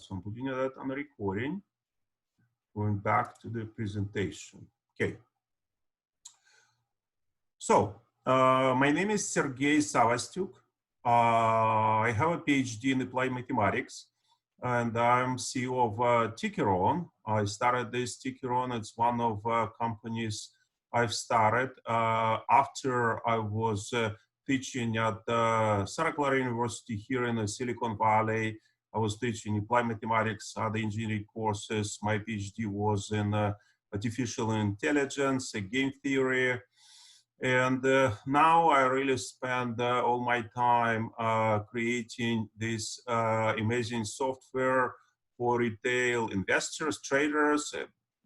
So I'm putting that on the recording. Going back to the presentation. Okay. So my name is Sergey Savastyuk. I have a PhD in applied mathematics, and I'm CEO of Tickeron. I started this Tickeron. It's one of companies I've started after I was teaching at Santa Clara University here in Silicon Valley. I was teaching applied mathematics, other engineering courses. My PhD was in artificial intelligence, game theory. And now I really spend all my time creating this amazing software for retail investors, traders.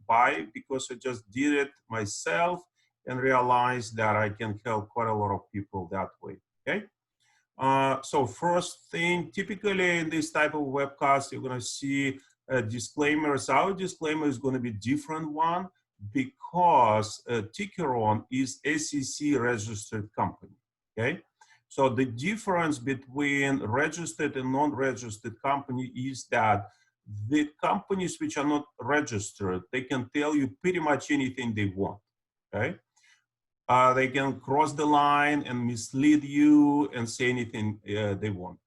Why? Because I just did it myself and realized that I can help quite a lot of people that way. Okay. So first thing, typically in this type of webcast, you're going to see disclaimers. Our disclaimer is going to be different one because Tickeron is SEC registered company. Okay. So the difference between registered and non-registered company is that the companies which are not registered, they can tell you pretty much anything they want. Okay. They can cross the line and mislead you and say anything they want.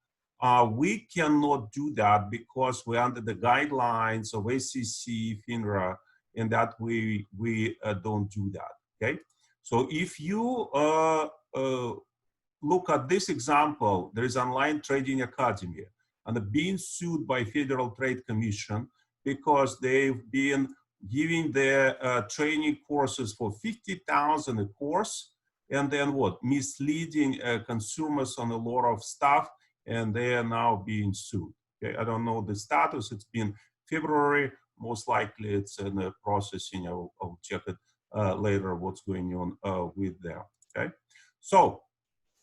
We cannot do that because we're under the guidelines of SEC, FINRA, and that we don't do that, okay? So if you look at this example, there is Online Trading Academy, and they're being sued by Federal Trade Commission because they've been giving their training courses for $50,000 a course, and then what? Misleading consumers on a lot of stuff, and they are now being sued. Okay, I don't know the status. It's been February. Most likely, it's in the processing. I'll check it later. What's going on with them? Okay. So,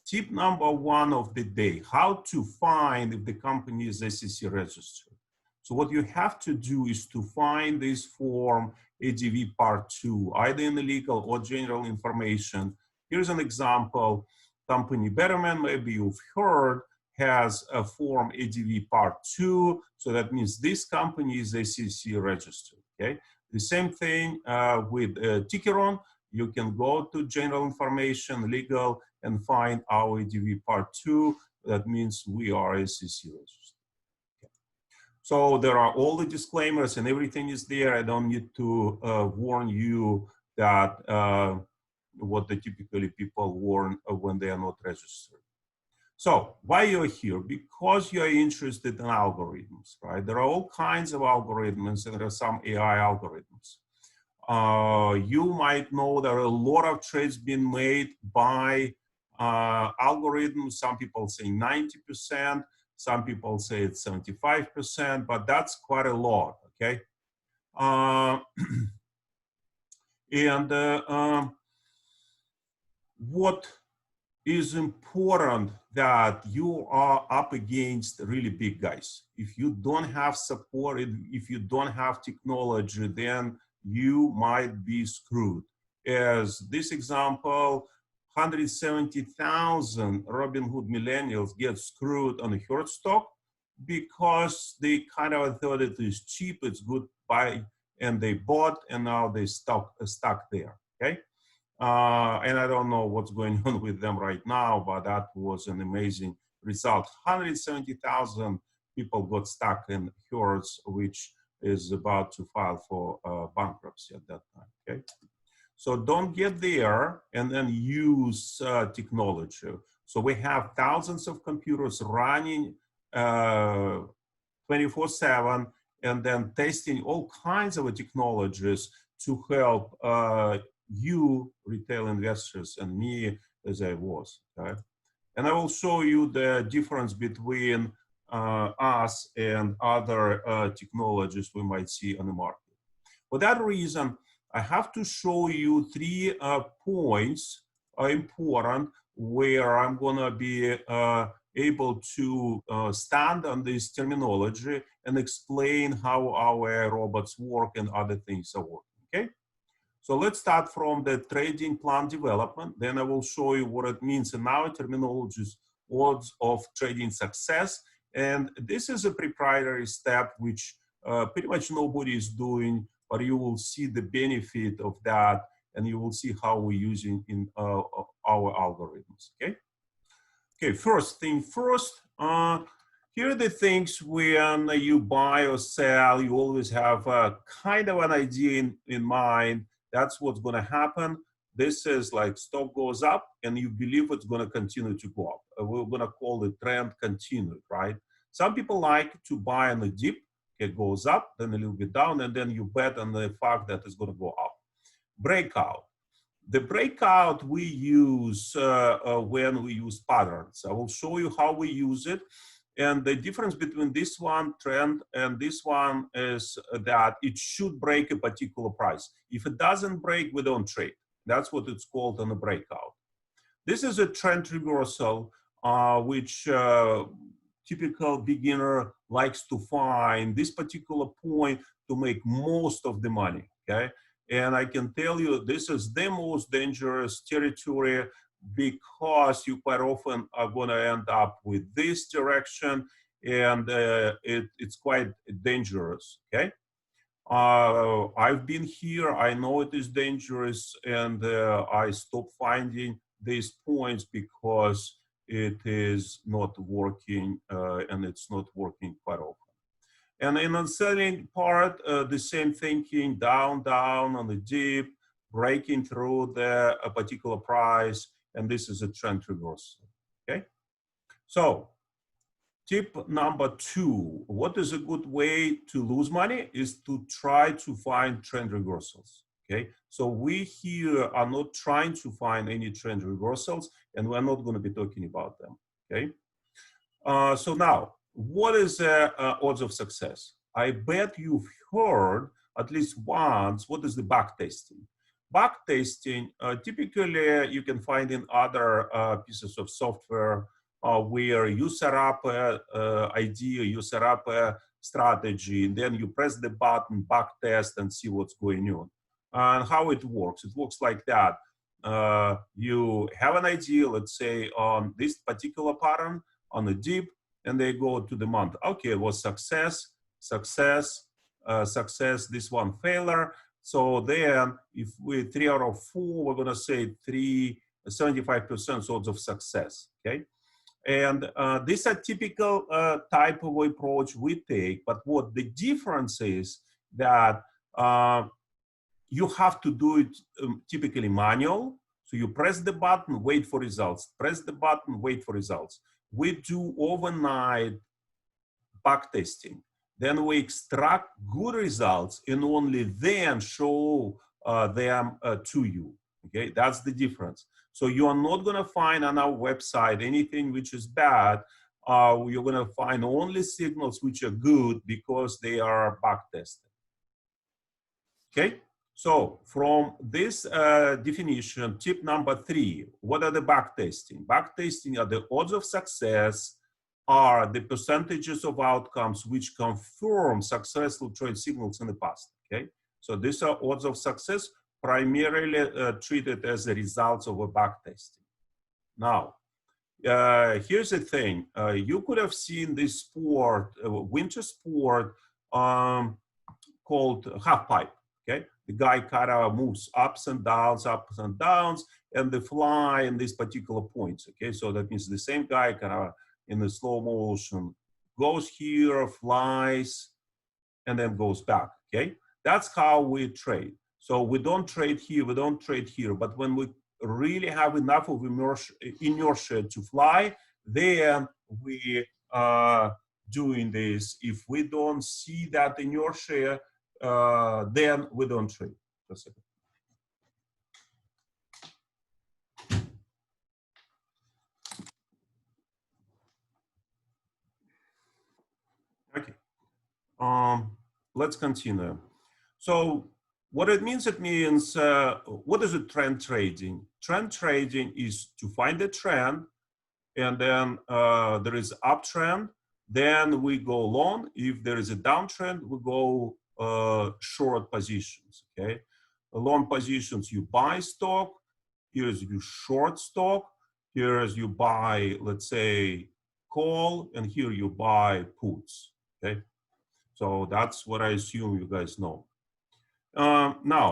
tip number one of the day: how to find if the company is SEC registered. So what you have to do is to find this form ADV Part 2, either in the legal or general information. Here's an example. Company Betterment, maybe you've heard, has a form ADV Part 2. So that means this company is SEC registered. Okay. The same thing with Tickeron. You can go to general information, legal, and find our ADV Part 2. That means we are SEC registered. So there are all the disclaimers and everything is there. I don't need to warn you that what the typically people warn when they are not registered. So why you're here? Because you're interested in algorithms, right? There are all kinds of algorithms and there are some AI algorithms. You might know there are a lot of trades being made by algorithms. Some people say 90%. Some people say it's 75%, but that's quite a lot, okay? What is important that you are up against really big guys. If you don't have support, if you don't have technology, then you might be screwed. As this example, 170,000 Robinhood millennials get screwed on the Hertz stock because they kind of thought it is cheap, it's good buy, and they bought, and now they stuck there, okay? And I don't know what's going on with them right now, but that was an amazing result. 170,000 people got stuck in Hertz, which is about to file for bankruptcy at that time, okay? So don't get there and then use technology. So we have thousands of computers running 24/7 and then testing all kinds of technologies to help you retail investors and me as I was. Okay? And I will show you the difference between us and other technologies we might see on the market. For that reason, I have to show you 3 points important where I'm going to be able to stand on this terminology and explain how our robots work and other things are working, okay? So let's start from the trading plan development. Then I will show you what it means in our terminologies, odds of trading success, And this is a proprietary step which pretty much nobody is doing, but you will see the benefit of that, and you will see how we're using in our algorithms, okay? Okay, first thing first, here are the things when you buy or sell, you always have a kind of an idea in mind. That's what's going to happen. This is like stock goes up and you believe it's going to continue to go up. We're going to call the trend continued, right? Some people like to buy on the dip. It goes up, then a little bit down, and then you bet on the fact that it's going to go up. Breakout. The breakout we use when we use patterns. I will show you how we use it. And the difference between this one trend and this one is that it should break a particular price. If it doesn't break, we don't trade. That's what it's called on a breakout. This is a trend reversal, which typical beginner likes to find this particular point to make most of the money, okay? And I can tell you this is the most dangerous territory because you quite often are going to end up with this direction, and it's quite dangerous, okay? I've been here, I know it is dangerous, and I stopped finding these points because it is not working, and it's not working quite often. And in the selling part, the same thinking, down, down on the dip, breaking through a particular price, and this is a trend reversal, okay? So, tip number 2, what is a good way to lose money is to try to find trend reversals, okay? So we here are not trying to find any trend reversals, and we're not going to be talking about them, okay? So now, what is odds of success? I bet you've heard at least once, what is the backtesting? Backtesting, typically you can find in other pieces of software where you set up an idea, you set up a strategy, and then you press the button, backtest, and see what's going on. And how it works like that. You have an idea, let's say, on this particular pattern, on the dip, and they go to the month. Okay, it was success, success, success, this one failure. So then if we 3 out of 4, we're gonna say 75% odds of success, okay? And these are typical type of approach we take, but what the difference is that you have to do it typically manual. So you press the button, wait for results, press the button, wait for results. We do overnight backtesting. Then we extract good results and only then show them to you. Okay, that's the difference. So you are not going to find on our website anything which is bad. You're going to find only signals which are good because they are backtested. Okay, so from this definition, tip number 3, what are the backtesting? Backtesting are the odds of success, are the percentages of outcomes which confirm successful trade signals in the past, okay? So these are odds of success primarily treated as the results of a backtesting. Now, here's the thing. You could have seen this sport, winter sport called half pipe, okay? The guy kind of moves ups and downs, and they fly in these particular points, okay? So that means the same guy kind of in the slow motion goes here, flies, and then goes back, okay? That's how we trade. So we don't trade here, we don't trade here, but when we really have enough of inertia to fly, then we are doing this. If we don't see that inertia, then we don't trade. Just a second. Okay, let's continue. So what it means, what is a trend trading? Trend trading is to find a trend, and then there is uptrend, then we go long. If there is a downtrend, we go short positions, okay? Long positions, you buy stock, here's you short stock, here's you buy, let's say, call, and here you buy puts, okay? So that's what I assume you guys know. Now,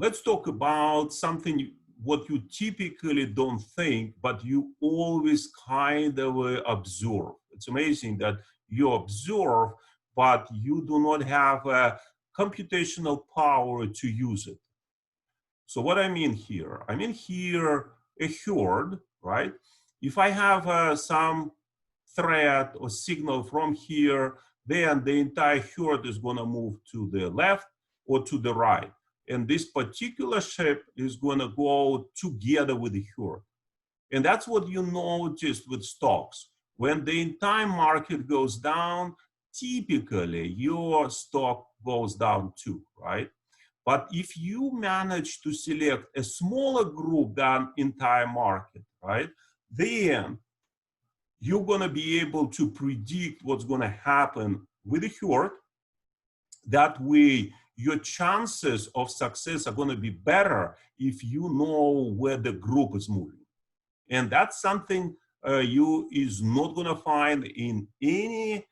let's talk about something what you typically don't think, but you always kind of observe. It's amazing that you observe, but you do not have a computational power to use it. So what I mean here? I mean here a herd, right? If I have some thread or signal from here, then the entire herd is going to move to the left or to the right. And this particular shape is going to go together with the herd. And that's what you notice with stocks. When the entire market goes down, typically your stock goes down too, right? But if you manage to select a smaller group than entire market, right, then you're going to be able to predict what's going to happen with the herd. That way, your chances of success are going to be better if you know where the group is moving. And that's something you is not going to find in any,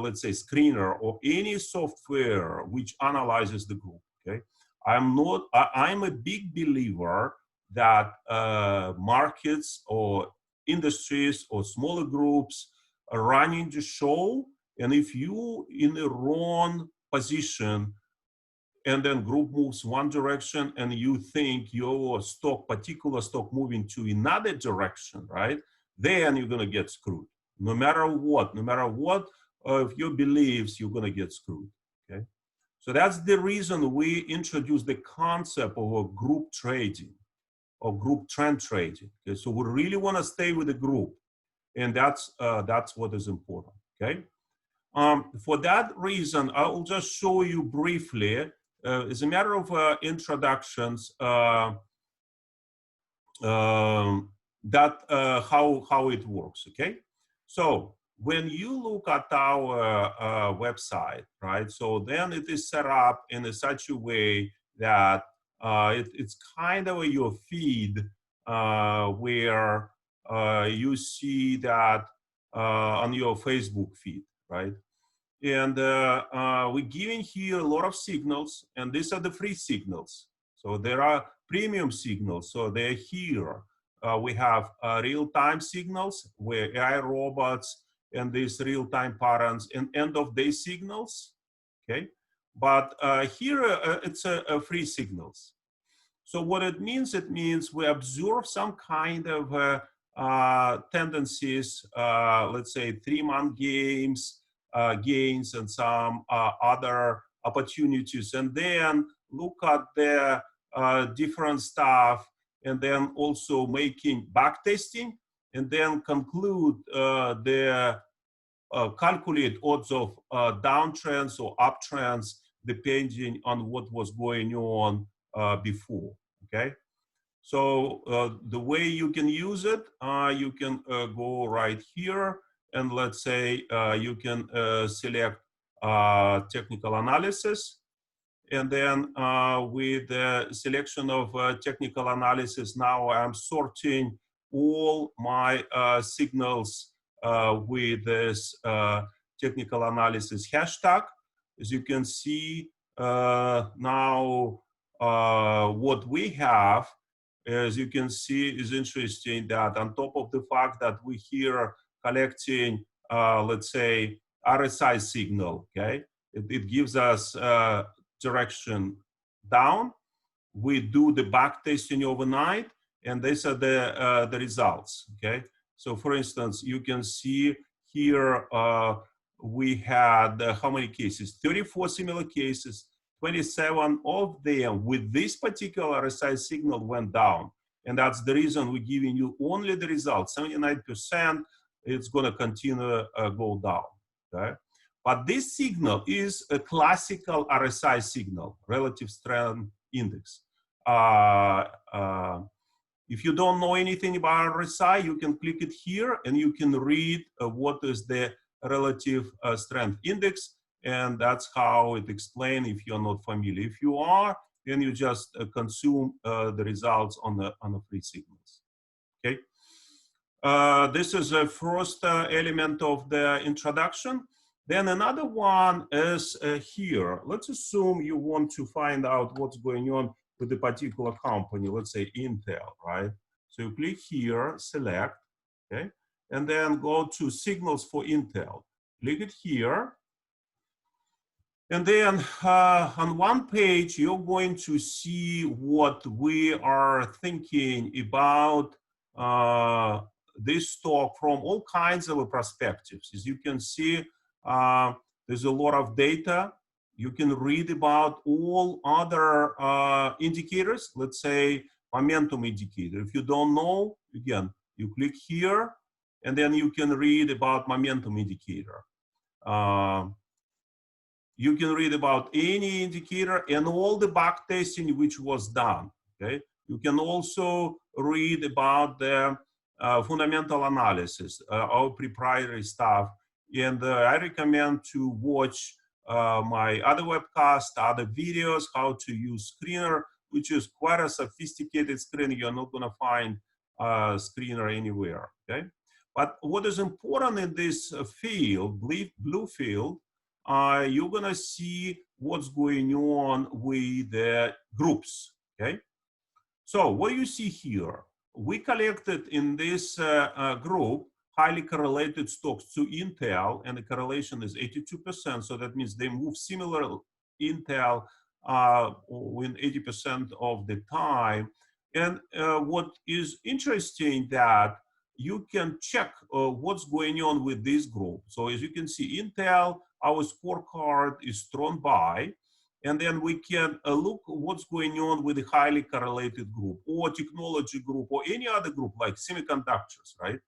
let's say, screener or any software which analyzes the group. Okay, I'm a big believer that markets or industries or smaller groups are running the show, and if you in the wrong position and then group moves one direction and you think your stock, particular stock, moving to another direction, right? Then you're going to get screwed. No matter what of your beliefs, you're going to get screwed. Okay. So that's the reason we introduced the concept of a group trading or group trend trading. Okay. So we really want to stay with the group, and that's what is important. Okay. For that reason, I will just show you briefly, as a matter of introductions, that how it works. Okay, so when you look at our website, right? So then it is set up in such a way that it's kind of your feed where you see that on your Facebook feed, right? And we're giving here a lot of signals, and these are the free signals. So there are premium signals, so they're here. We have real-time signals where AI robots and these real-time patterns and end-of-day signals, okay? But here it's a free signals. So what it means we observe some kind of tendencies, let's say 3-month gains and some other opportunities, and then look at the different stuff, and then also making backtesting, and then conclude the calculate odds of downtrends or uptrends depending on what was going on before. Okay, so the way you can use it, you can go right here, and let's say you can select technical analysis, and then with the selection of technical analysis, now I'm sorting all my signals with this technical analysis hashtag. As you can see now, what we have, as you can see, is interesting that on top of the fact that we here collecting, let's say, RSI signal, okay, it gives us direction down. We do the back testing overnight, and these are the results, okay? So for instance, you can see here we had how many cases? 34 similar cases. 27 of them with this particular RSI signal went down. And that's the reason we're giving you only the results. 79%, it's going to continue go down. Okay? But this signal is a classical RSI signal, relative strength index. If you don't know anything about RSI, you can click it here and you can read what is the relative strength index. And that's how it explains if you're not familiar. If you are, then you just consume the results on the free signals. Okay. This is the first element of the introduction. Then another one is here. Let's assume you want to find out what's going on with a particular company, let's say Intel, right? So you click here, select, okay? And then go to signals for Intel. Click it here. And then on one page, you're going to see what we are thinking about this stock from all kinds of perspectives. As you can see, there's a lot of data. You can read about all other indicators, let's say momentum indicator. If you don't know, again, you click here, and then you can read about momentum indicator. You can read about any indicator and all the backtesting which was done, okay? You can also read about the fundamental analysis, our proprietary stuff. And I recommend to watch my other webcasts, other videos, how to use Screener, which is quite a sophisticated screener. You're not gonna find Screener anywhere, okay? But what is important in this field, blue field, you're gonna see what's going on with the groups, okay? So what you see here, we collected in this group highly correlated stocks to Intel, and the correlation is 82%, so that means they move similar Intel in 80% of the time. And what is interesting that you can check what's going on with this group. So as you can see, Intel, our scorecard is strong buy, and then we can look what's going on with the highly correlated group or technology group or any other group like semiconductors, right?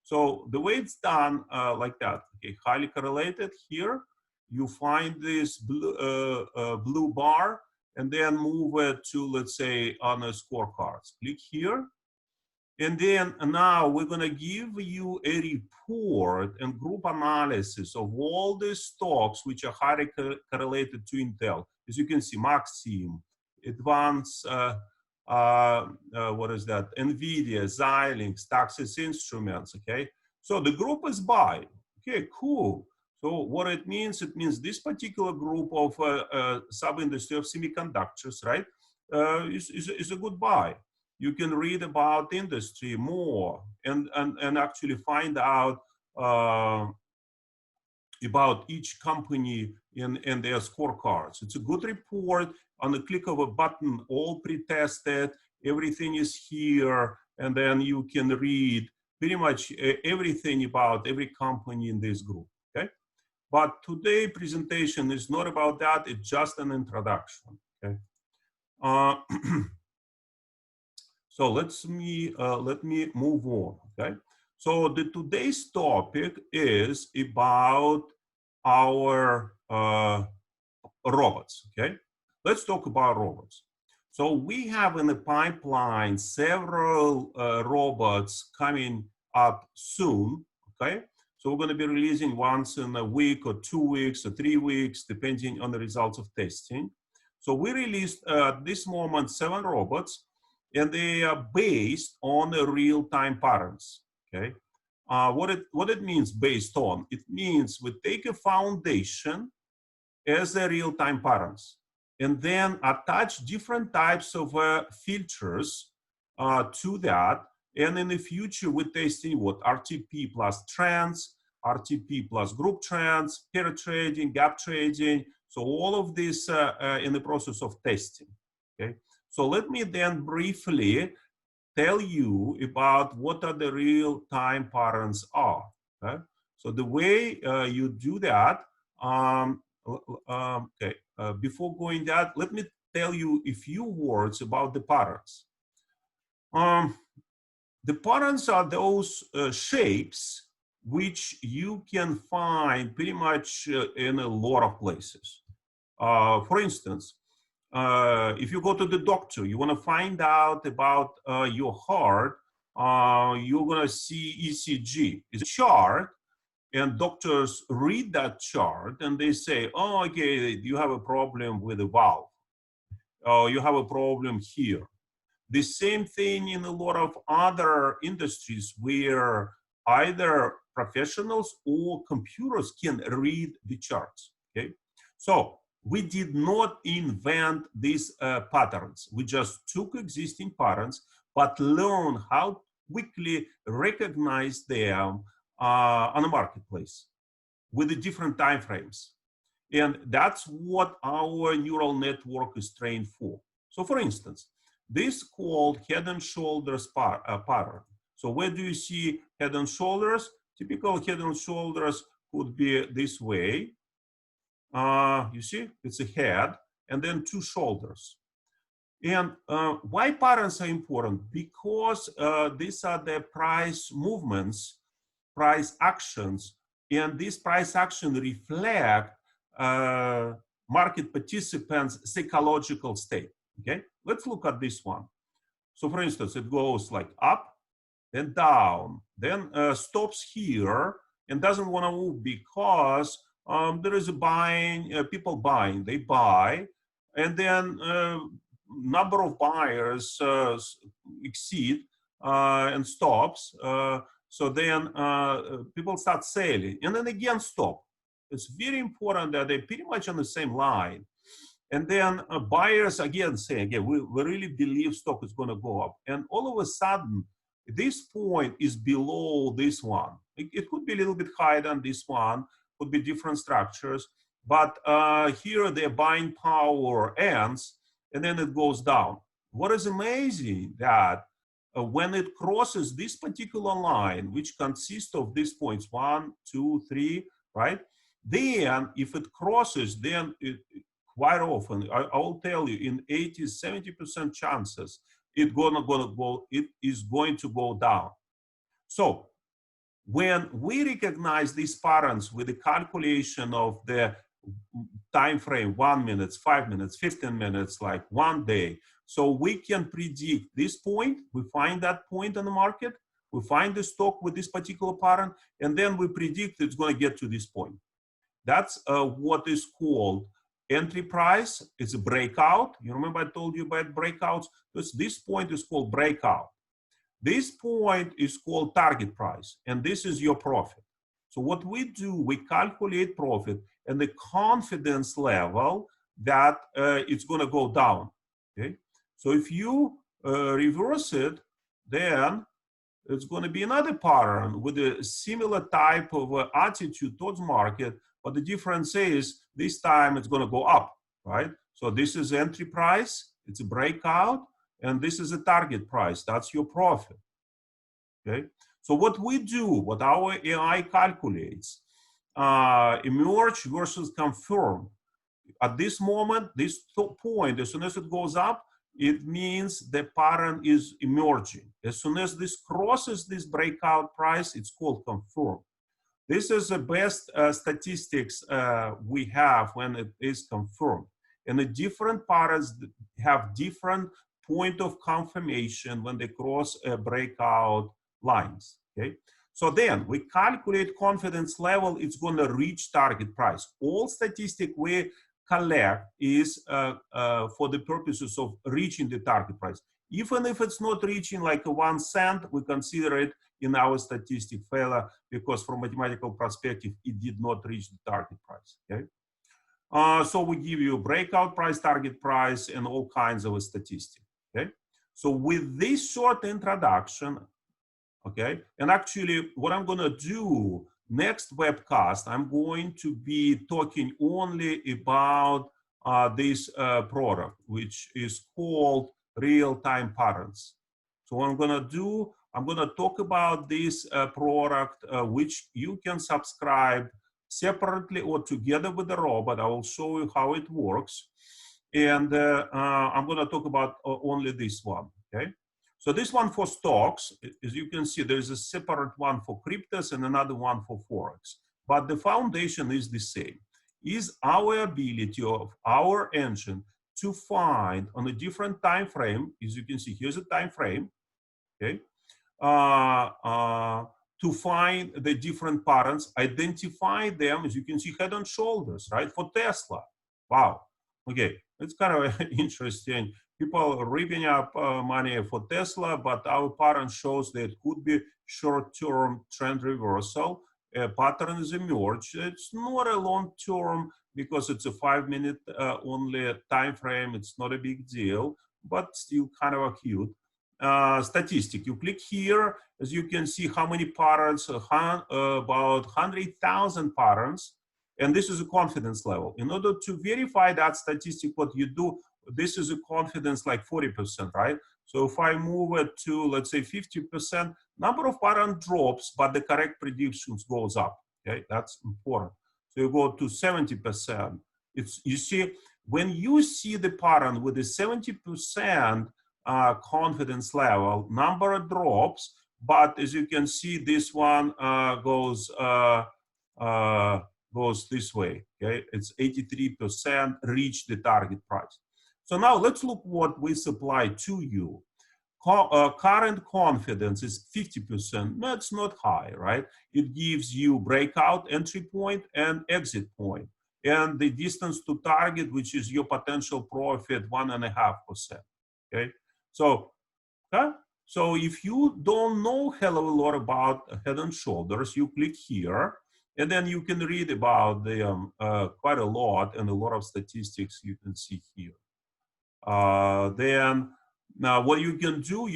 So the way it's done like that, okay, highly correlated here, you find this blue bar and then move it to, let's say, on a scorecards. Click here. And then now we're gonna give you a report and group analysis of all the stocks which are highly correlated to Intel. As you can see, Maxim, Advanced, what is that? NVIDIA, Xilinx, Texas Instruments, okay? So the group is buy, okay, cool. So what it means this particular group of sub-industry of semiconductors, right, is a good buy. You can read about industry more and actually find out about each company and their scorecards. It's a good report. On the click of a button, all pre-tested, everything is here, and then you can read pretty much everything about every company in this group, okay? But today's presentation is not about that, it's just an introduction, okay? So let me move on, okay? So today's topic is about our robots, okay? Let's talk about robots. So we have in the pipeline several robots coming up soon, okay? So we're gonna be releasing once in a week or 2 weeks or 3 weeks, depending on the results of testing. So we released at this moment 7 robots, and they are based on the real-time patterns, okay? What it means based on? It means we take a foundation as a real-time patterns and then attach different types of filters to that. And in the future, we're testing what? RTP plus trends, RTP plus group trends, pair trading, gap trading. So all of this in the process of testing, okay? So let me then briefly tell you about what are the real-time patterns are. Okay? So the way you do that, before going that, let me tell you a few words about the patterns. The patterns are those shapes which you can find pretty much in a lot of places. For instance, if you go to the doctor, you want to find out about your heart, you're going to see ECG. It's a chart, and doctors read that chart and they say, oh, okay, you have a problem with a valve. Oh, you have a problem here. The same thing in a lot of other industries where either professionals or computers can read the charts, okay? So we did not invent these patterns. We just took existing patterns, but learned how quickly recognize them on the marketplace with the different time frames. And that's what our neural network is trained for. So for instance, this called head and shoulders pattern. So where do you see head and shoulders? Typical head and shoulders could be this way. You see, it's a head and then two shoulders. And why patterns are important? Because these are the price movements, price actions, and these price actions reflect market participants' psychological state. Okay, let's look at this one. So for instance, it goes like up, then down, then stops here and doesn't want to move because there is a buying, people buying, they buy, and then number of buyers exceed and stops. So then people start selling and then again stop. It's very important that they're pretty much on the same line. And then buyers again say, again, we really believe stock is going to go up. And all of a sudden, this point is below this one. It could be a little bit higher than this one, could be different structures. But here their buying power ends and then it goes down. What is amazing that when it crosses this particular line, which consists of these points, 1, 2, 3, right? Then if it crosses, then quite often, I will tell you, in 80, 70% chances, it is going to go down. So when we recognize these patterns with the calculation of the time frame, 1 minute, 5 minutes, 15 minutes, like 1 day, so we can predict this point, we find that point in the market, we find the stock with this particular pattern, and then we predict it's going to get to this point. That's what is called entry price. It's a breakout. You remember I told you about breakouts? This point is called breakout. This point is called target price, and this is your profit. So what we do, we calculate profit and the confidence level that it's going to go down. Okay. So if you reverse it, then it's going to be another pattern with a similar type of attitude towards market, but the difference is this time it's going to go up, right? So this is entry price, it's a breakout, and this is a target price. That's your profit. Okay. So what we do, what our AI calculates, emerge versus confirm. At this moment, this point, as soon as it goes up, it means the pattern is emerging. As soon as this crosses this breakout price, it's called confirm. This is the best statistics we have when it is confirmed. And the different patterns have different point of confirmation when they cross breakout lines. Okay. So then we calculate confidence level, it's going to reach target price. All statistic we collect is for the purposes of reaching the target price. Even if it's not reaching like a 1 cent, we consider it in our statistic failure because from mathematical perspective, it did not reach the target price. Okay. So we give you breakout price, target price, and all kinds of statistics. Okay. So with this short introduction, okay, and actually what I'm going to do next webcast, I'm going to be talking only about this product, which is called Realtime Patterns. So what I'm going to do, I'm going to talk about this product, which you can subscribe separately or together with the robot. I will show you how it works. And I'm going to talk about only this one, okay? So this one for stocks, as you can see, there's a separate one for cryptos and another one for Forex. But the foundation is the same. Is our ability of our engine to find on a different time frame, as you can see, here's a time frame, okay? To find the different patterns, identify them, as you can see, head and shoulders, right? For Tesla. Wow. Okay, it's kind of interesting people ripping up money for Tesla, but our pattern shows that it could be short-term trend reversal. A pattern is emerged. It's not a long-term because it's a 5-minute only time frame. It's not a big deal, but still kind of acute. Statistic, you click here, as you can see how many patterns, about 100,000 patterns, and this is a confidence level. In order to verify that statistic, what you do, this is a confidence like 40%, right? So if I move it to, let's say 50%, number of pattern drops, but the correct predictions goes up, okay? That's important. So you go to 70%. You see, when you see the pattern with the 70% confidence level, number drops, but as you can see, this one goes this way, okay? It's 83% reach the target price. So now let's look what we supply to you. Current confidence is 50%. That's not high, right? It gives you breakout entry point and exit point, and the distance to target, which is your potential profit, 1.5%. Okay, so so if you don't know hell of a lot about Head and Shoulders, you click here, and then you can read about them quite a lot, and a lot of statistics you can see here. Then now what you can do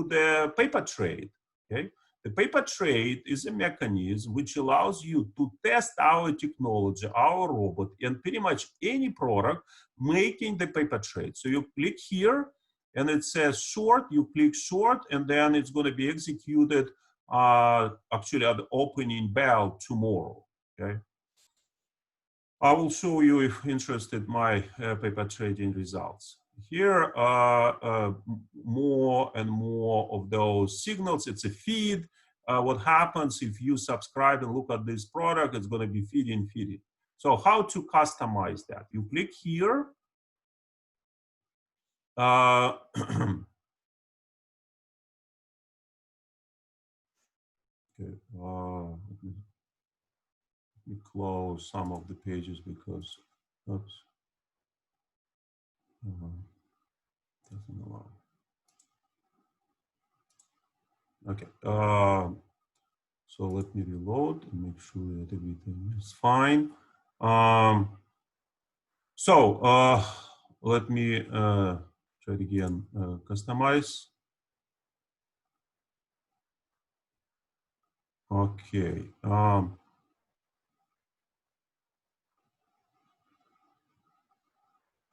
the paper trade, okay? The paper trade is a mechanism which allows you to test our technology, our robot, and pretty much any product making the paper trade. So you click here, and it says short, you click short, and then it's going to be executed actually at the opening bell tomorrow, okay? I will show you, if interested, my paper trading results. Here are more and more of those signals. It's a feed. What happens if you subscribe and look at this product, it's going to be feeding. So how to customize that? You click here. Okay. Let me close some of the pages because, oops, doesn't allow. Okay. So let me reload and make sure that everything is fine. Let me try it again. Customize. Okay.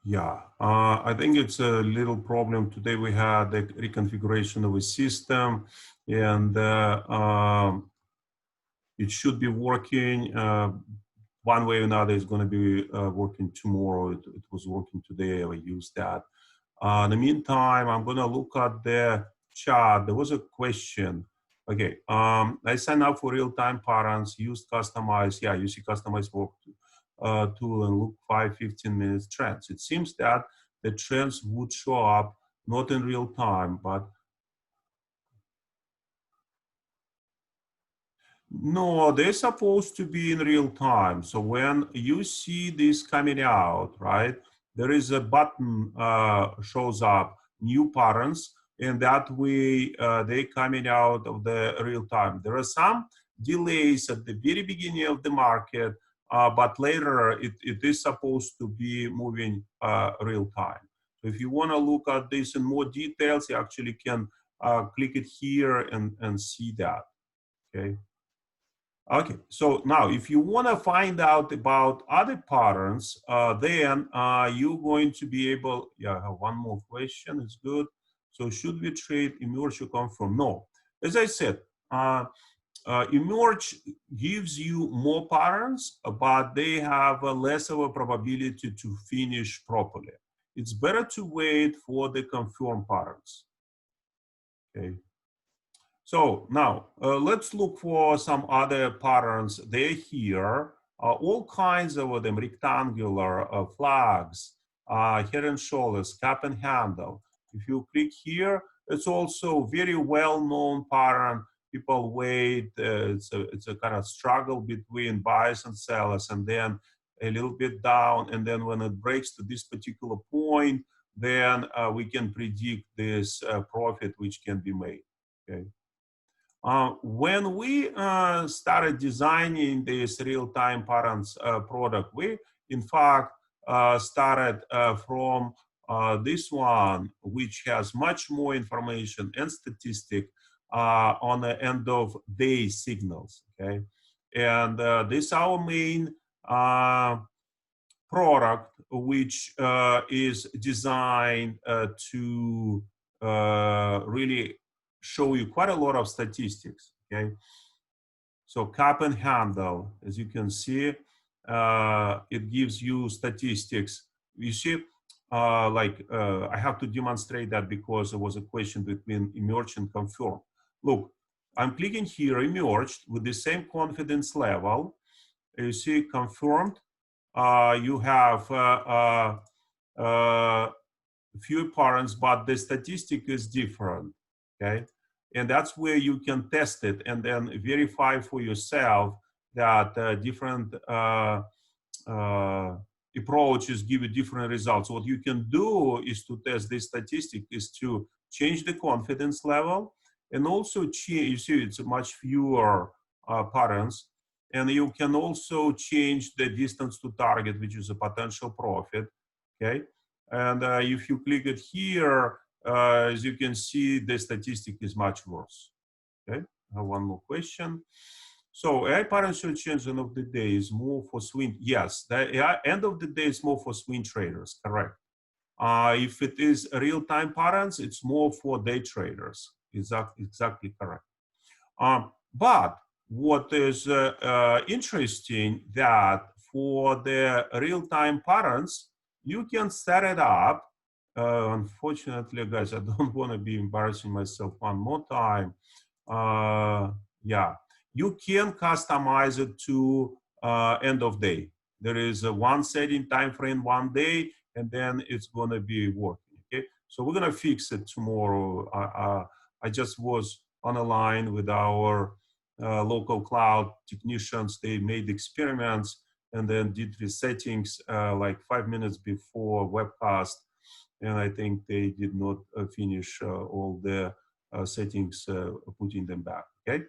Yeah, I think it's a little problem. Today we had the reconfiguration of a system, and it should be working one way or another. It's going to be working tomorrow. It was working today. I used that. In the meantime, I'm going to look at the chart. There was a question. Okay, I signed up for Realtime Patterns, used Customize. Yeah, you see Customize work tool and look 5-15 minutes trends. It seems that the trends would show up not in real time, but no, they're supposed to be in real time. So when you see this coming out, right, there is a button shows up, new patterns, and that way they coming out of the real time. There are some delays at the very beginning of the market, but later it is supposed to be moving real time. So if you want to look at this in more details, you actually can click it here and see that, okay? Okay, so now if you want to find out about other patterns, then you're going to be able, yeah, I have one more question, it's good. So should we trade emerge or come from? No. As I said, emerge gives you more patterns, but they have a less of a probability to finish properly. It's better to wait for the confirmed patterns, okay? So now let's look for some other patterns. They're here, all kinds of them, rectangular, flags, head and shoulders, cap and handle. If you click here, it's also very well-known pattern. People wait, it's a kind of struggle between buyers and sellers, and then a little bit down, and then when it breaks to this particular point, then we can predict this profit which can be made. Okay. When we started designing this real-time patterns product, we in fact started from this one, which has much more information and statistic on the end of day signals. Okay, and this is our main product, which is designed to really show you quite a lot of statistics. Okay, so cap and handle, as you can see, it gives you statistics. You see, I have to demonstrate that because there was a question between emerged and confirmed. Look, I'm clicking here, emerged with the same confidence level. You see, confirmed. You have few parents, but the statistic is different. Okay, and that's where you can test it and then verify for yourself that different approaches give you different results. What you can do is to test this statistic is to change the confidence level and also change. You see, it's much fewer patterns. And you can also change the distance to target, which is a potential profit. Okay, and if you click it here, as you can see, the statistic is much worse. Okay, I have one more question. So AI pattern search engine of the day is more for swing. Yes, the AI end of the day is more for swing traders. Correct. If it is real-time patterns, it's more for day traders. Exactly correct. But what is interesting that for the real-time patterns, you can set it up. Unfortunately, guys, I don't want to be embarrassing myself one more time. Yeah, you can customize it to end of day. There is a one setting time frame, 1 day, and then it's going to be working. Okay, so we're going to fix it tomorrow. I just was on a line with our local cloud technicians. They made experiments and then did the settings like 5 minutes before webcast. And I think they did not finish all the settings, putting them back. Okay.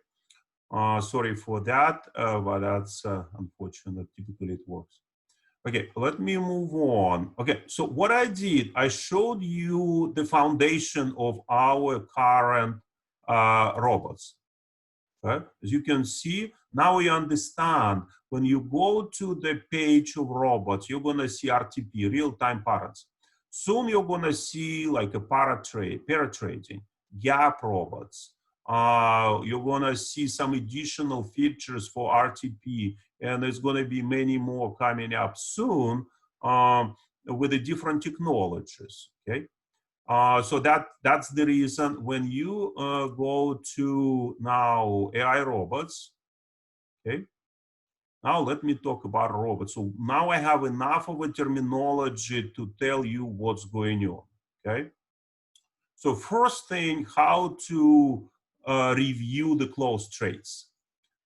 Sorry for that, but that's unfortunate. Typically it works. Okay, let me move on. Okay, so what I did, I showed you the foundation of our current robots. Okay? As you can see, now you understand when you go to the page of robots, you're going to see RTP, real-time patterns. Soon you're going to see like a pair trading, gap robots. You're going to see some additional features for RTP, and there's going to be many more coming up soon with the different technologies. Okay, so that's the reason when you go to now AI robots. Okay, now let me talk about robots. So now I have enough of a terminology to tell you what's going on. Okay, so first thing, how to review the closed trades.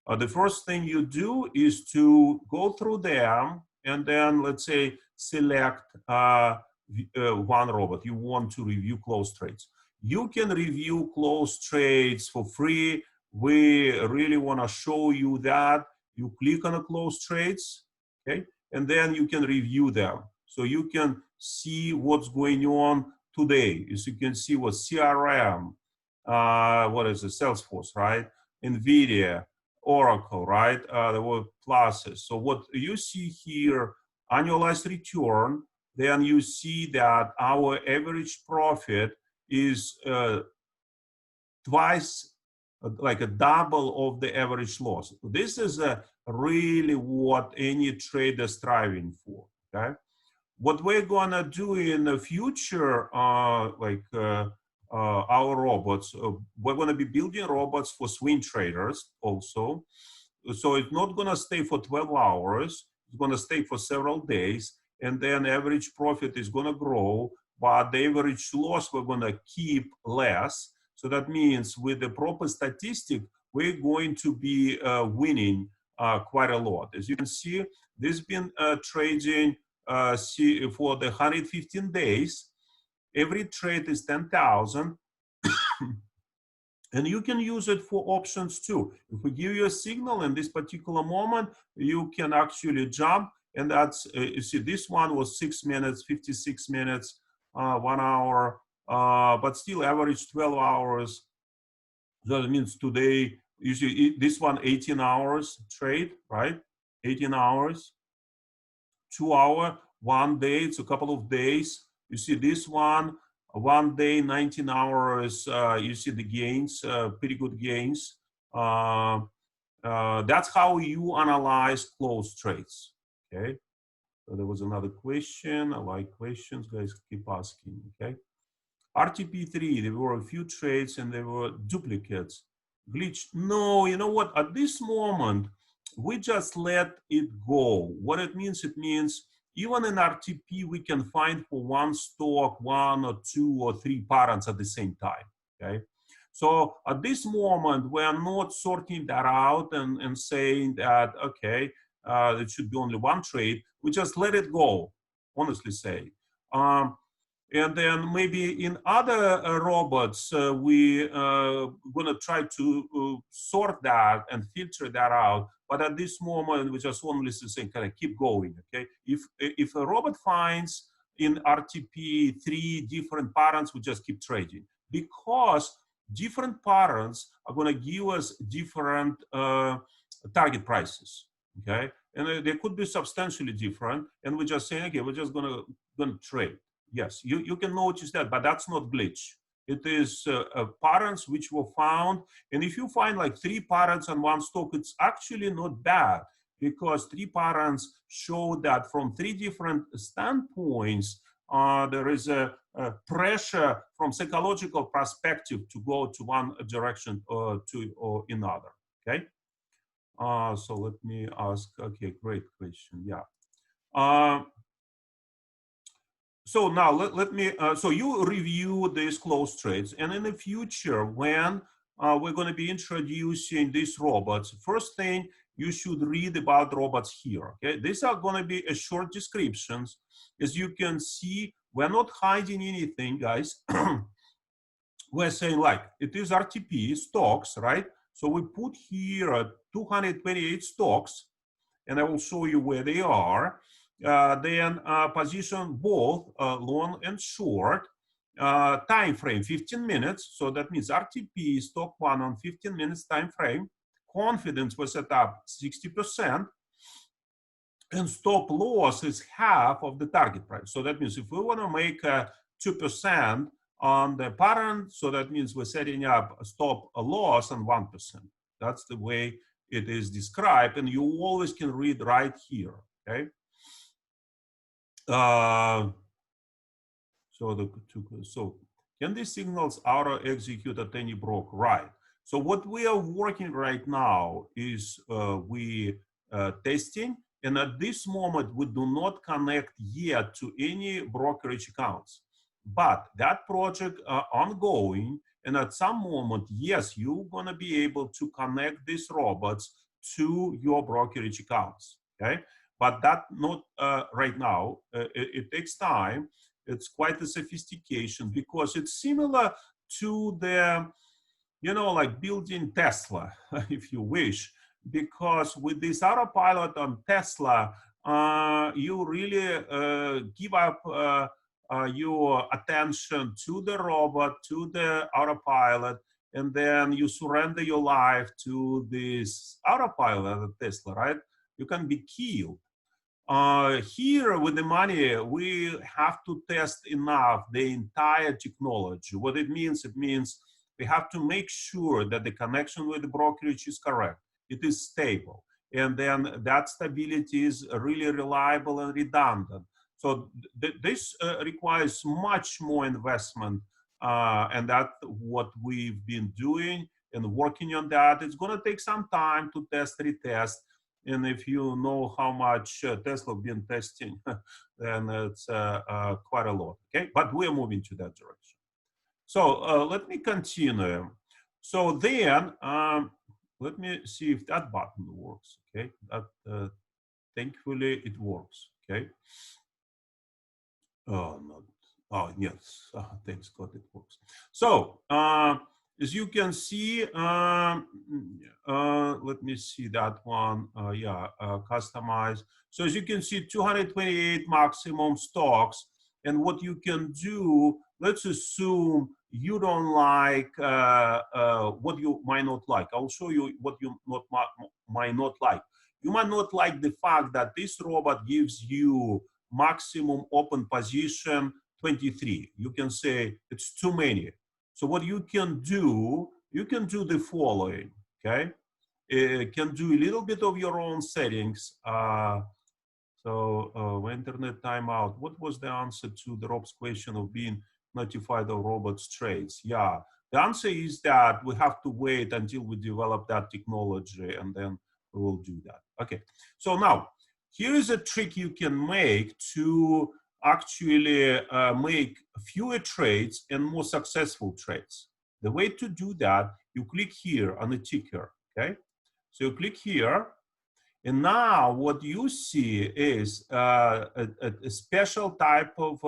The first thing you do is to go through them and then let's say select one robot. You want to review closed trades. You can review closed trades for free. We really want to show you that. You click on the closed trades, okay, and then you can review them. So you can see what's going on today. As you can see what CRM, what is it, Salesforce, right? NVIDIA, Oracle, right? There were pluses. So what you see here, annualized return, then you see that our average profit is twice, like a double of the average loss. This is really what any trader is striving for, okay? What we're gonna do in the future, our robots, we're gonna be building robots for swing traders also. So it's not gonna stay for 12 hours, it's gonna stay for several days, and then average profit is gonna grow, but the average loss we're gonna keep less. So that means with the proper statistic, we're going to be winning quite a lot. As you can see, this has been trading for the 115 days. Every trade is 10,000. And you can use it for options too. If we give you a signal in this particular moment, you can actually jump. And that's, you see, this one was 6 minutes, 56 minutes, 1 hour, but still average 12 hours. So that means today, you see, this one 18 hours trade, right? 18 hours, 2 hour, 1 day, it's a couple of days. You see this one day, 19 hours, you see the gains, pretty good gains. That's how you analyze closed trades, okay? So there was another question. I like questions, guys, keep asking, okay? RTP3, there were a few trades and there were duplicates. Glitch, no, you know what? At this moment, we just let it go. What it means even in RTP, we can find for one stock, 1 or 2 or 3 patterns at the same time, okay? So at this moment, we are not sorting that out and saying that, okay, it should be only one trade. We just let it go, honestly say. And then maybe in other robots, we gonna try to sort that and filter that out. But at this moment, we just only saying, kind of keep going, okay? If a robot finds in RTP 3 different patterns, we just keep trading, because different patterns are gonna give us different target prices, okay? And they could be substantially different, and we're just saying, okay, we're just gonna trade. Yes, you can notice that, but that's not glitch. It is patterns which were found. And if you find like 3 patterns on one stock, it's actually not bad, because 3 patterns show that from 3 different standpoints, there is a pressure from psychological perspective to go to one direction or another, okay? So let me ask, okay, great question, yeah. So now let me, so you review these closed trades, and in the future, when we're going to be introducing these robots, first thing you should read about robots here, okay? These are going to be a short descriptions. As you can see, we're not hiding anything, guys. We're saying like, it is RTP stocks, right? So we put here 228 stocks, and I will show you where they are. Then position both long and short. Time frame 15 minutes. So that means RTP stock 1 on 15 minutes time frame. Confidence was set up 60%. And stop loss is half of the target price. So that means if we want to make 2% on the pattern, so that means we're setting up a stop a loss on 1%. That's the way it is described, and you always can read right here, okay? So can these signals auto execute at any block? Right. So what we are working right now is we testing, and at this moment we do not connect yet to any brokerage accounts. But that project ongoing, and at some moment, yes, you're gonna be able to connect these robots to your brokerage accounts, okay? But that not right now. It takes time. It's quite a sophistication, because it's similar to the, you know, like building Tesla, if you wish, because with this autopilot on Tesla, you really give up your attention to the robot, to the autopilot, and then you surrender your life to this autopilot at Tesla, right? You can be killed. Here with the money, we have to test enough the entire technology. What it means we have to make sure that the connection with the brokerage is correct. It is stable. And then that stability is really reliable and redundant. So this requires much more investment. And that's what we've been doing and working on that. It's going to take some time to test, retest. And if you know how much Tesla have been testing, then it's quite a lot, okay? But we're moving to that direction. So let me continue. So then, let me see if that button works, okay? That, thankfully, it works, okay? Oh, not, Oh, yes. Thanks God it works. So, as you can see, let me see that one. Yeah, customize. So as you can see, 228 maximum stocks. And what you can do, let's assume you don't like what you might not like. I'll show you what you might not like. You might not like the fact that this robot gives you maximum open position 23. You can say it's too many. So what you can do the following, okay? Can do a little bit of your own settings. Internet timeout. What was the answer to the Rob's question of being notified of robots trades? Yeah, the answer is that we have to wait until we develop that technology, and then we will do that. Okay, so now here is a trick you can make to actually make fewer trades and more successful trades. The way to do that, you click here on the ticker, okay? So you click here, and now what you see is a special type of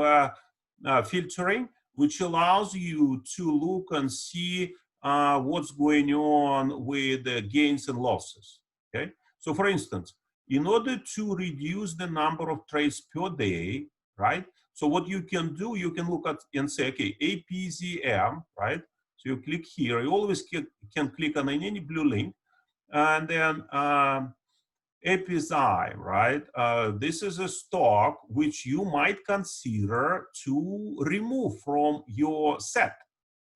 filtering, which allows you to look and see what's going on with the gains and losses, okay? So for instance, in order to reduce the number of trades per day, right? So what you can do, you can look at and say, okay, APZM, right? So you click here, you always can click on any blue link, and then APSI, right? This is a stock which you might consider to remove from your set,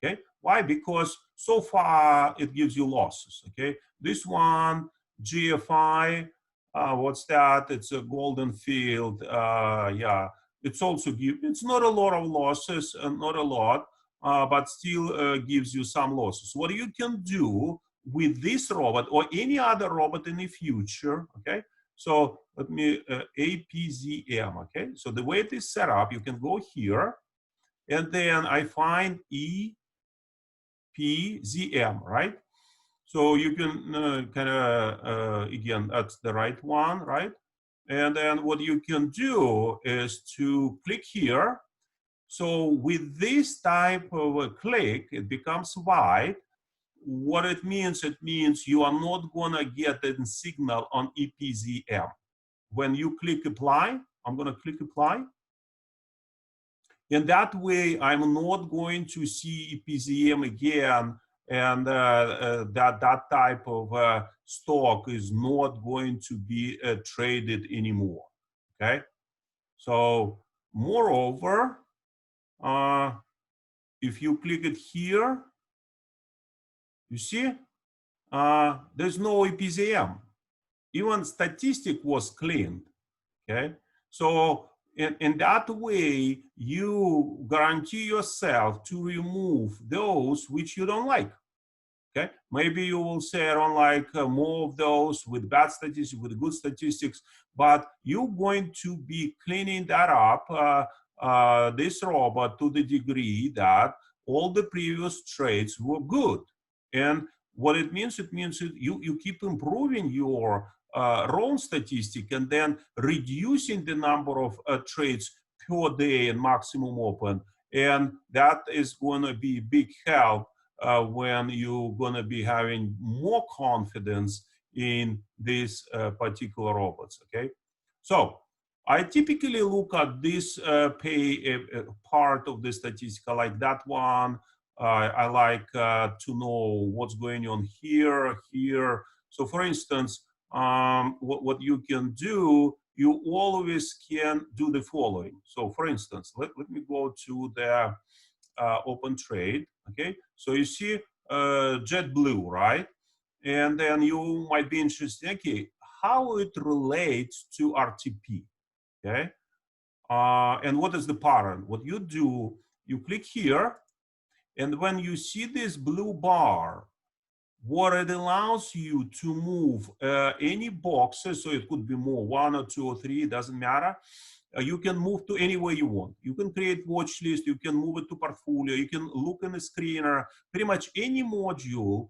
okay? Why? Because so far it gives you losses, okay? This one, GFI, what's that? It's a golden field, yeah. It's also it's not a lot of losses, not a lot, but still gives you some losses. What you can do with this robot or any other robot in the future, okay? So let me, APZM, okay? So the way it is set up, you can go here, and then I find EPZM, right? So you can kind of, again, that's the right one, right? And then what you can do is to click here. So with this type of a click, it becomes white. What it means you are not gonna get a signal on EPZM. When you click apply, I'm gonna click apply. And that way, I'm not going to see EPZM again, and that type of stock is not going to be traded anymore, okay? So moreover, if you click it here, you see, there's no EPZM. Even statistic was cleaned, okay? So in that way, you guarantee yourself to remove those which you don't like, okay? Maybe you will say I don't like more of those with bad statistics, with good statistics, but you're going to be cleaning that up, this robot, to the degree that all the previous trades were good. And what it means that you keep improving your wrong statistic and then reducing the number of trades per day and maximum open. And that is going to be a big help when you're going to be having more confidence in these particular robots, okay? So I typically look at this part of the statistical, like that one. I like to know what's going on here. So for instance, what you can do, you always can do the following. So for instance, let me go to the open trade, okay? So you see JetBlue, right? And then you might be interested, okay, how it relates to RTP, okay? And what is the pattern? What you do, you click here, and when you see this blue bar, what it allows you to move any boxes, so it could be more, 1 or 2 or 3, it doesn't matter. You can move to anywhere you want. You can create watch list, you can move it to portfolio, you can look in the screener, pretty much any module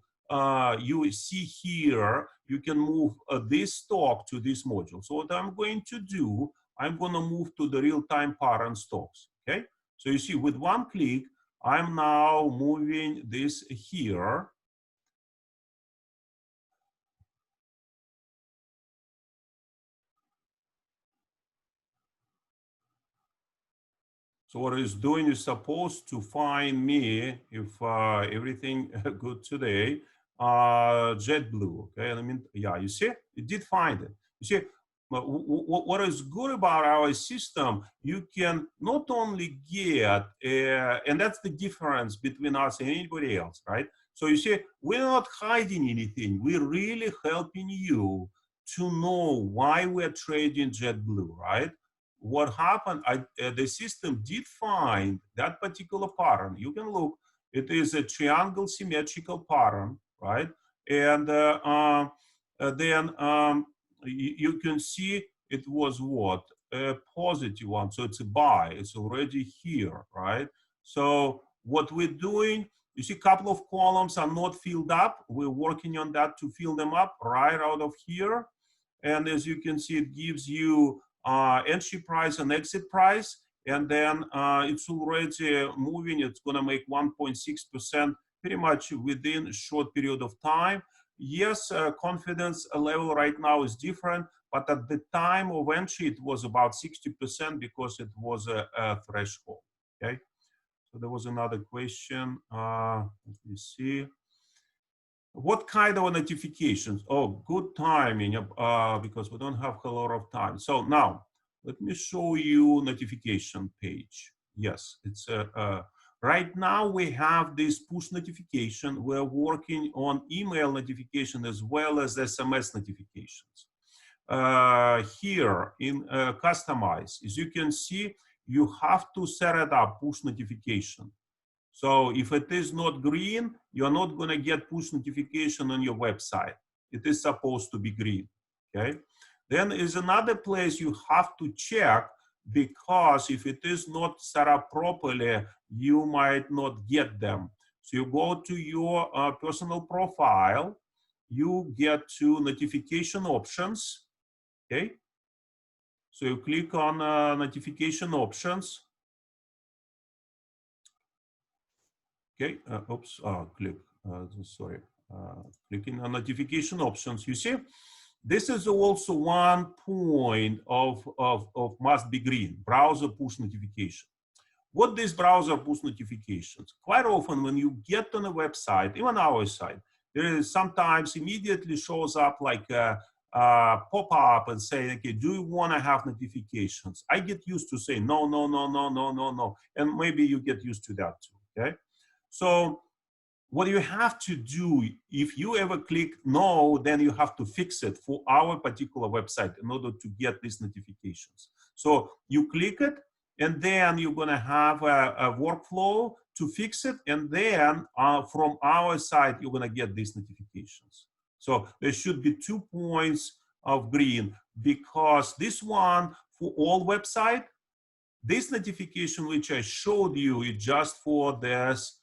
you see here, you can move this stock to this module. So what I'm going to do, I'm going to move to the real-time pattern stocks, okay? So you see, with one click, I'm now moving this here. So what it's doing is supposed to find me, if everything good today, JetBlue. Okay, and I mean, yeah, you see, it did find it. You see, what is good about our system, you can not only get, and that's the difference between us and anybody else, right? So you see, we're not hiding anything. We're really helping you to know why we're trading JetBlue, right? What happened, the system did find that particular pattern. You can look, it is a triangle symmetrical pattern, right? And then you can see it was what? A positive one. So it's a buy. It's already here, right? So what we're doing, you see a couple of columns are not filled up. We're working on that to fill them up right out of here. And as you can see, it gives you entry price and exit price. And then it's already moving. It's going to make 1.6% pretty much within a short period of time. Yes, confidence level right now is different, but at the time of entry, it was about 60% because it was a threshold. Okay. So there was another question. Let me see. What kind of notifications? Oh, good timing, because we don't have a lot of time. So now, let me show you notification page. Yes, it's right now we have this push notification. We're working on email notification as well as SMS notifications. Here in customize, as you can see, you have to set it up, push notification. So if it is not green, you're not going to get push notification on your website. It is supposed to be green, okay? Then is another place you have to check, because if it is not set up properly, you might not get them. So you go to your personal profile, you get to notification options, okay? So you click on notification options. Okay, oops, click, sorry, clicking on notification options. You see, this is also one point of must be green, browser push notification. What is browser push notifications? Quite often when you get on a website, even our site, there is sometimes immediately shows up like a pop-up and say, okay, do you want to have notifications? I get used to say no, no, no, no, no, no, no. And maybe you get used to that too, okay? So what you have to do, if you ever click no, then you have to fix it for our particular website in order to get these notifications. So you click it, and then you're going to have a workflow to fix it. And then from our side, you're going to get these notifications. So there should be 2 points of green, because this one for all website, this notification which I showed you is just for this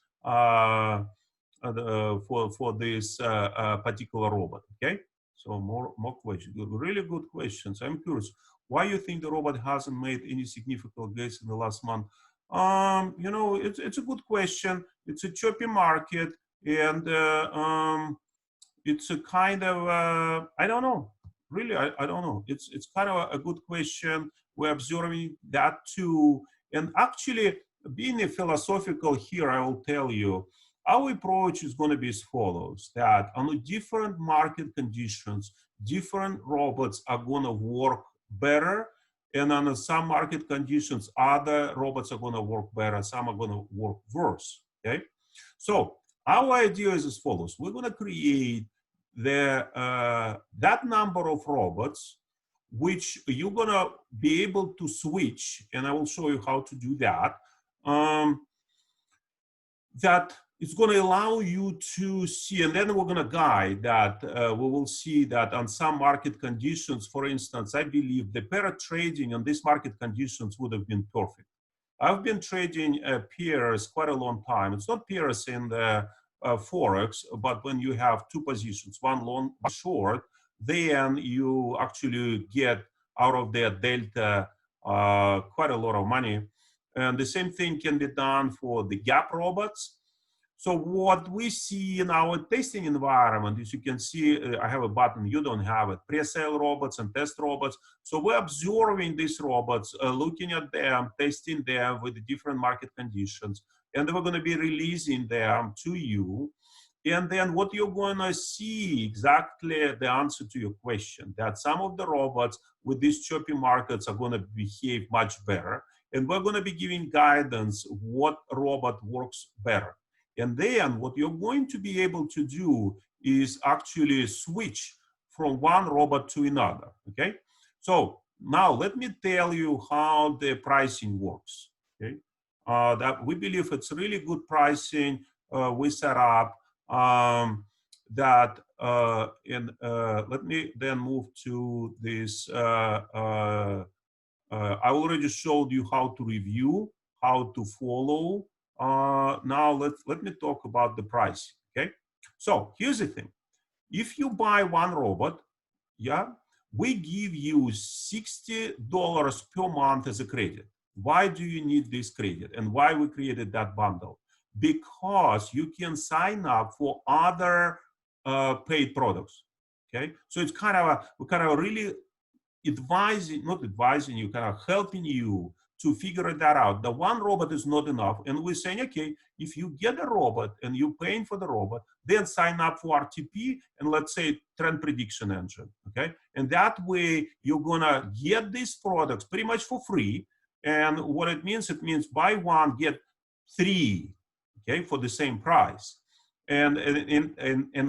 for this particular robot. Okay, so more questions. Really good questions. I'm curious, why you think the robot hasn't made any significant gains in the last month? You know, it's a good question. It's a choppy market, and it's a kind of I don't know. Really, I don't know. It's kind of a good question. We're observing that too, and actually, being a philosophical here, I will tell you, our approach is going to be as follows: that under different market conditions, different robots are going to work better, and under some market conditions, other robots are going to work better, some are going to work worse. Okay, so our idea is as follows: we're going to create that number of robots which you're going to be able to switch, and I will show you how to do that. That it's going to allow you to see, and then we're going to guide that we will see that on some market conditions, for instance, I believe the pair trading on these market conditions would have been perfect. I've been trading pairs quite a long time. It's not pairs in the Forex, but when you have two positions, one long, one short, then you actually get out of their delta quite a lot of money. And the same thing can be done for the gap robots. So what we see in our testing environment, as you can see, I have a button, you don't have it, pre-sale robots and test robots. So we're observing these robots, looking at them, testing them with the different market conditions, and we're going to be releasing them to you. And then what you're going to see exactly the answer to your question, that some of the robots with these choppy markets are going to behave much better. And we're going to be giving guidance what robot works better. And then what you're going to be able to do is actually switch from one robot to another, okay? So now let me tell you how the pricing works, okay? That we believe it's really good pricing we set up let me then move to this. I already showed you how to review, how to follow. Now let me talk about the price, okay? So here's the thing. If you buy one robot, yeah, we give you $60 per month as a credit. Why do you need this credit and why we created that bundle? Because you can sign up for other paid products, okay? So it's we're kind of really not advising you, kind of helping you to figure that out. The one robot is not enough. And we're saying, okay, if you get a robot and you're paying for the robot, then sign up for RTP and let's say trend prediction engine, okay? And that way you're gonna get these products pretty much for free. And what it means buy one, get three, okay, for the same price. And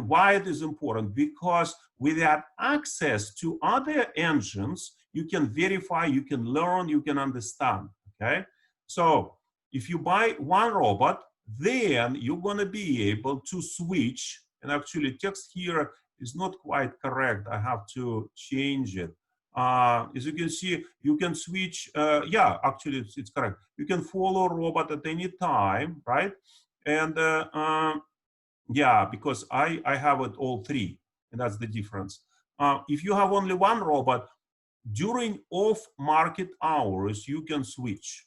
why it is important? Because with that access to other engines, you can verify, you can learn, you can understand, okay? So if you buy one robot, then you're gonna be able to switch, and actually text here is not quite correct. I have to change it. As you can see, you can switch, yeah, actually it's correct. You can follow robot at any time, right? And yeah, because I have it all three, and that's the difference. If you have only one robot, during off-market hours, you can switch.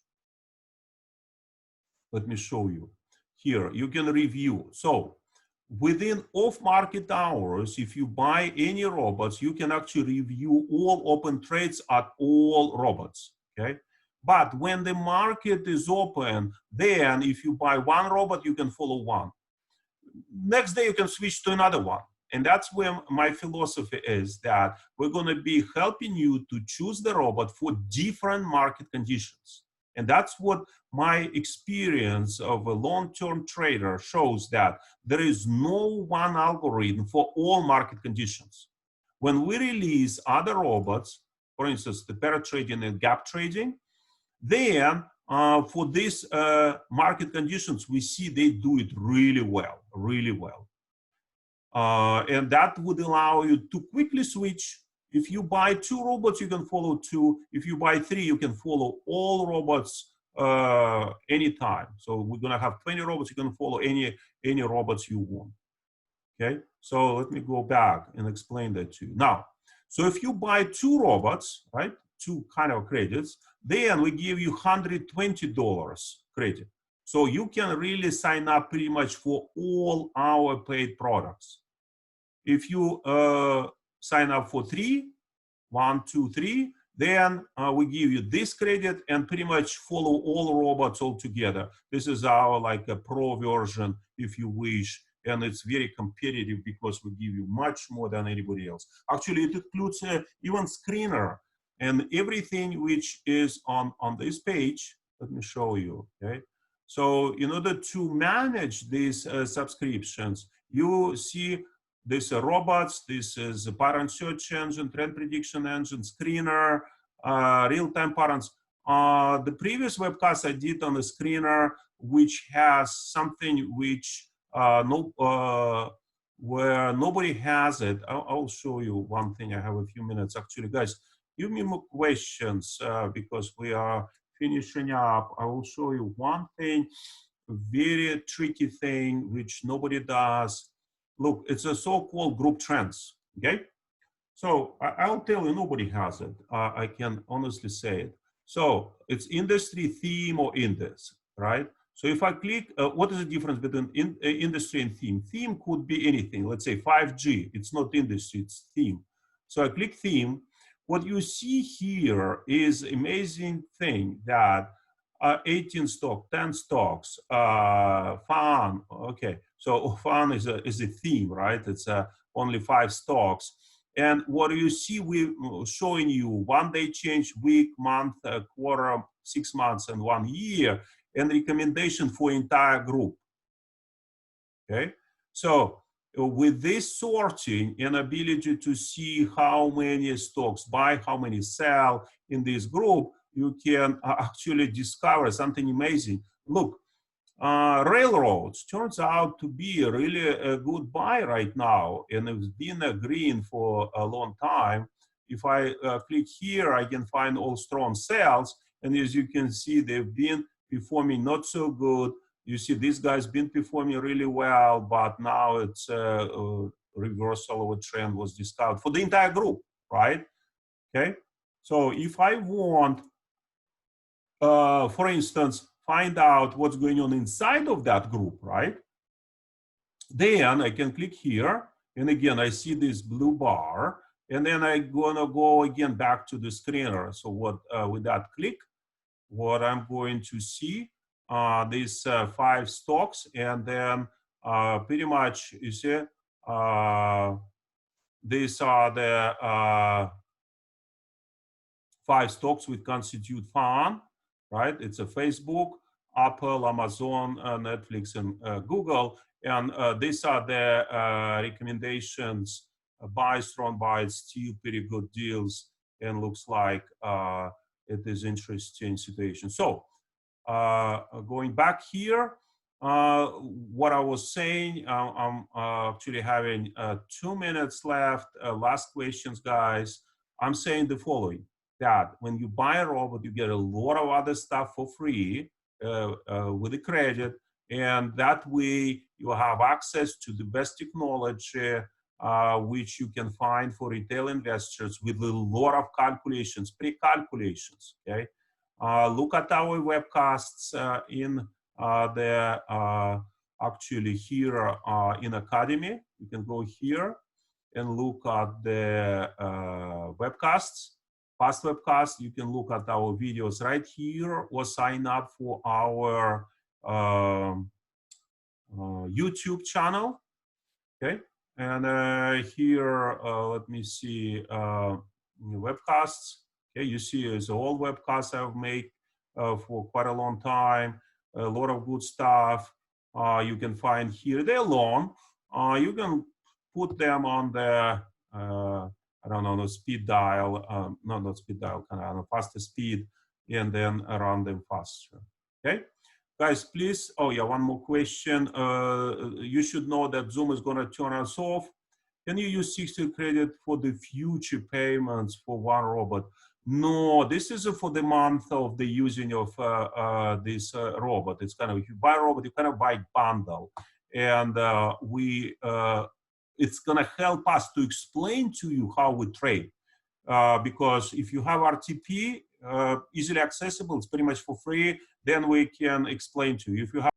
Let me show you. Here, you can review. So within off-market hours, if you buy any robots, you can actually review all open trades at all robots, okay? But when the market is open, then if you buy one robot, you can follow one. Next day, you can switch to another one. And that's where my philosophy is, that we're going to be helping you to choose the robot for different market conditions. And that's what my experience of a long-term trader shows, that there is no one algorithm for all market conditions. When we release other robots, for instance, the pair trading and gap trading, then for these market conditions, we see they do it really well, really well. And that would allow you to quickly switch. If you buy two robots, you can follow two. If you buy three, you can follow all robots anytime. So we're gonna have 20 robots, you can follow any robots you want. Okay, so let me go back and explain that to you. Now, so if you buy two robots, right, two kind of credits, then we give you $120 credit. So you can really sign up pretty much for all our paid products. If you sign up for three, 1, 2, 3, then we give you this credit and pretty much follow all robots all together. This is our like a pro version, if you wish, and it's very competitive because we give you much more than anybody else. Actually, it includes even screener and everything which is on this page. Let me show you, okay? So in order to manage these subscriptions, you see this robots, this is a pattern search engine, trend prediction engine, screener, real-time patterns. The previous webcast I did on the screener, which has something which where nobody has it. I'll show you one thing. I have a few minutes. Actually, guys, give me more questions because we are finishing up. I will show you one thing, a very tricky thing which nobody does. Look, it's a so-called group trends, okay? So I'll tell you, nobody has it. I can honestly say it. So it's industry, theme, or index, right? So if I click, what is the difference between industry and theme? Theme could be anything. Let's say 5G. It's not industry, it's theme. So I click theme. What you see here is amazing thing that 18 stock, 10 stocks, fun. Okay, so fun is a theme, right? It's only 5 stocks. And what you see, we're showing you 1 day change, week, month, quarter, 6 months, and 1 year, and recommendation for entire group. Okay, so with this sorting and ability to see how many stocks buy, how many sell in this group, you can actually discover something amazing. Look, railroads turns out to be really a good buy right now, and it's been a green for a long time. If I click here, I can find all strong sales, and as you can see, they've been performing not so good. You see, this guy's been performing really well, but now it's a reversal of a trend was discovered for the entire group, right? Okay, so if I want, for instance, find out what's going on inside of that group, right? Then I can click here, and again, I see this blue bar, and then I'm gonna go again back to the screener. So what, with that click, what I'm going to see, these 5 stocks, and then pretty much, you see, these are the 5 stocks which constitute fund, right? It's a Facebook, Apple, Amazon, Netflix, and Google. And these are the recommendations, buy, strong buys, still pretty good deals, and looks like it is interesting situation. So going back here, what I was saying, I'm actually having 2 minutes left. Last questions, guys. I'm saying the following, that when you buy a robot, you get a lot of other stuff for free with the credit, and that way you have access to the best technology, which you can find for retail investors with a lot of calculations, pre-calculations, okay? Look at our webcasts in the actually here in Academy. You can go here and look at the webcasts, past webcasts. You can look at our videos right here, or sign up for our YouTube channel. Okay, and here, let me see, webcasts. Okay, you see it's all webcasts I've made for quite a long time. A lot of good stuff you can find here. They're long. You can put them on the I don't know, the speed dial, no, not speed dial, kind of faster speed, and then run them faster. Okay, guys, please. Oh yeah, one more question. You should know that Zoom is going to turn us off. Can you use 60 credit for the future payments for one robot? No, this is for the month of the using of this robot. It's kind of, if you buy a robot, you kind of buy bundle, and it's gonna help us to explain to you how we trade. Because if you have RTP, easily accessible, it's pretty much for free, then we can explain to you. If you have